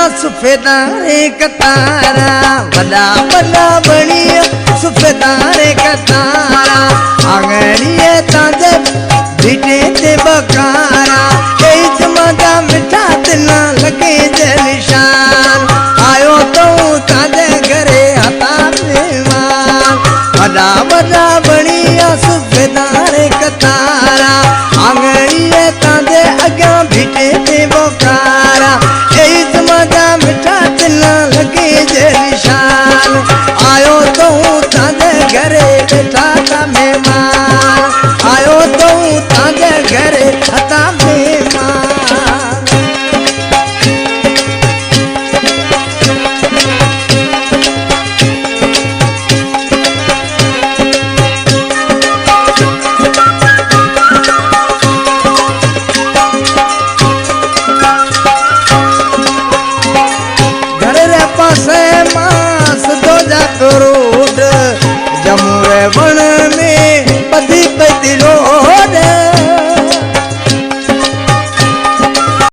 सुफेदारे कतारा वड़ा वड़ा बणिया सुफेदारे कतारा आंगणिए ताजे भीटे ते बकारा कई जमादा मिठा दिना लगे जे निशान आयो तो ताजे घरे हता मेहमान वड़ा वड़ा बणिया सुफेदारे कतारा आंगणिए ताजे अग्या भीटे ते बकारा मिठा दिना लगे जे निशान आयो तो ताजे घरे बैठा था मेहमान आयो तो ताजे घरे था मेहमान रोड जमुरे बण